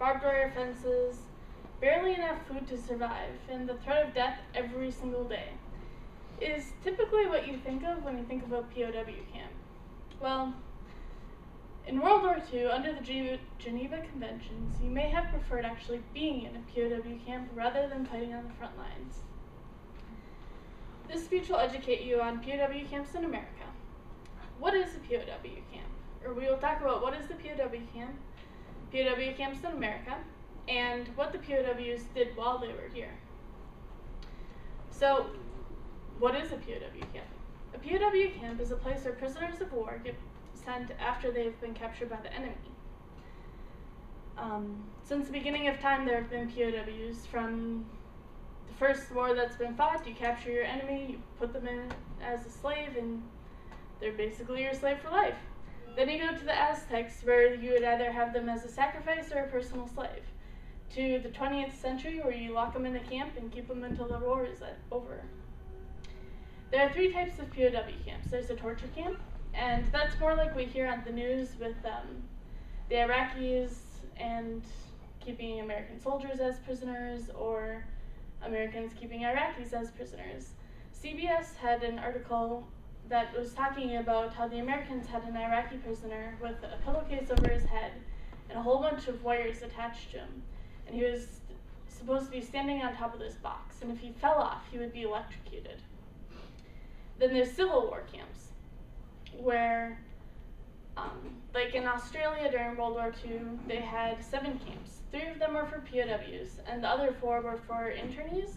barbed wire fences, barely enough food to survive, and the threat of death every single day, is typically what you think of when you think of a POW camp. Well, in World War II, under the Geneva Conventions, you may have preferred actually being in a POW camp rather than fighting on the front lines. This speech will educate you on POW camps in America. What is a POW camp? Or we will talk about what is the POW camp, POW camps in America, and what the POWs did while they were here. So, what is a POW camp? A POW camp is a place where prisoners of war get sent after they've been captured by the enemy. Since the beginning of time, there have been POWs. From the first war that's been fought, you capture your enemy, you put them in as a slave, and they're basically your slave for life. Then you go to the Aztecs, where you would either have them as a sacrifice or a personal slave. To the 20th century, where you lock them in a camp and keep them until the war is over. There are three types of POW camps. There's a torture camp, and that's more like we hear on the news with the Iraqis and keeping American soldiers as prisoners, or Americans keeping Iraqis as prisoners. CBS had an article that was talking about how the Americans had an Iraqi prisoner with a pillowcase over his head and a whole bunch of wires attached to him. And he was supposed to be standing on top of this box, and if he fell off, he would be electrocuted. Then there's Civil War camps, where, like in Australia during World War II, they had 7 camps. 3 of them were for POWs, and the other 4 were for internees.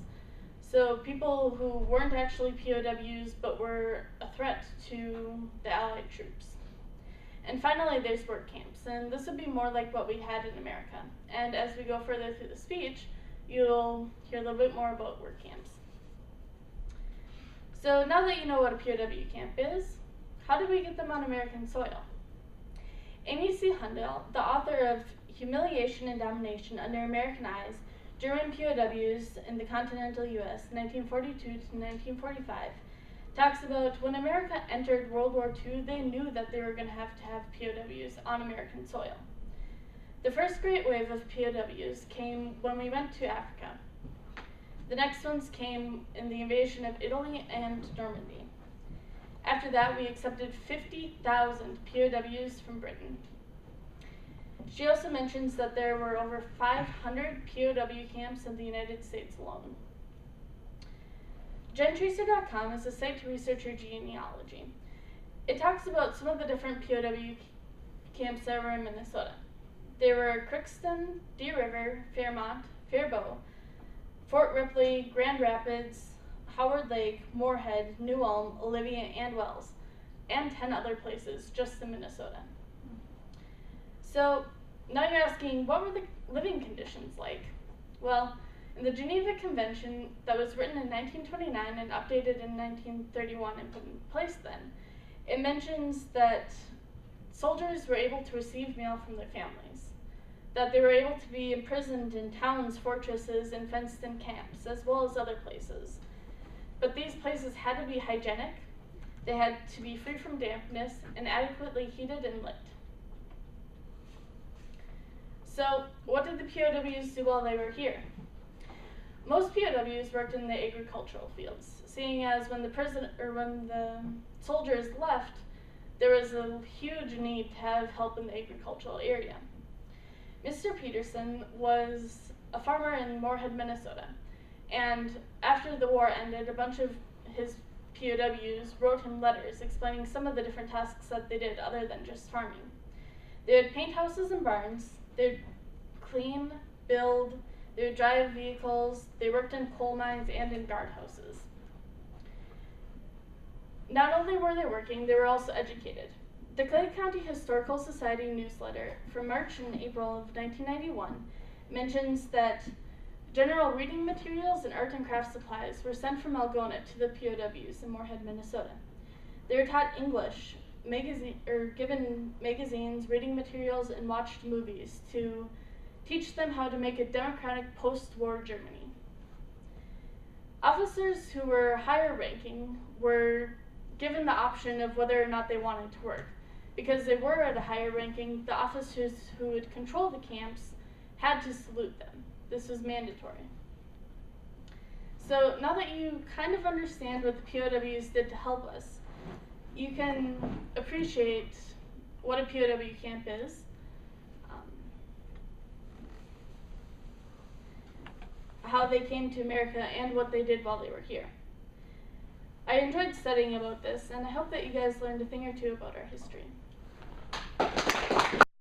So people who weren't actually POWs but were a threat to the Allied troops. And finally, there's work camps, and this would be more like what we had in America. And as we go further through the speech, you'll hear a little bit more about work camps. So now that you know what a POW camp is, how did we get them on American soil? Amy C. Hundell, the author of Humiliation and Domination Under American Eyes, German POWs in the Continental U.S., 1942 to 1945, talks about when America entered World War II, they knew that they were going to have POWs on American soil. The first great wave of POWs came when we went to Africa. The next ones came in the invasion of Italy and Normandy. After that, we accepted 50,000 POWs from Britain. She also mentions that there were over 500 POW camps in the United States alone. GenTracer.com is a site to research your genealogy. It talks about some of the different POW camps that were in Minnesota. There were Crookston, Deer River, Fairmont, Faribault, Fort Ripley, Grand Rapids, Howard Lake, Moorhead, New Ulm, Olivia, and Wells, and 10 other places just in Minnesota. So now you're asking, what were the living conditions like? Well, in the Geneva Convention that was written in 1929 and updated in 1931 and put in place then, it mentions that soldiers were able to receive mail from their families, that they were able to be imprisoned in towns, fortresses, and fenced-in camps, as well as other places. But these places had to be hygienic, they had to be free from dampness, and adequately heated and lit. So, what did the POWs do while they were here? Most POWs worked in the agricultural fields, seeing as when the soldiers left, there was a huge need to have help in the agricultural area. Mr. Peterson was a farmer in Moorhead, Minnesota, and after the war ended, a bunch of his POWs wrote him letters explaining some of the different tasks that they did other than just farming. They would paint houses and barns, they would clean, build, they would drive vehicles, they worked in coal mines and in guardhouses. Not only were they working, they were also educated. The Clay County Historical Society newsletter from March and April of 1991 mentions that general reading materials and art and craft supplies were sent from Algona to the POWs in Moorhead, Minnesota. They were taught English, given magazines, reading materials, and watched movies to teach them how to make a democratic post-war Germany. Officers who were higher ranking were given the option of whether or not they wanted to work. Because they were at a higher ranking, the officers who would control the camps had to salute them. This was mandatory. So now that you kind of understand what the POWs did to help us, you can appreciate what a POW camp is, how they came to America, and what they did while they were here. I enjoyed studying about this, and I hope that you guys learned a thing or two about our history.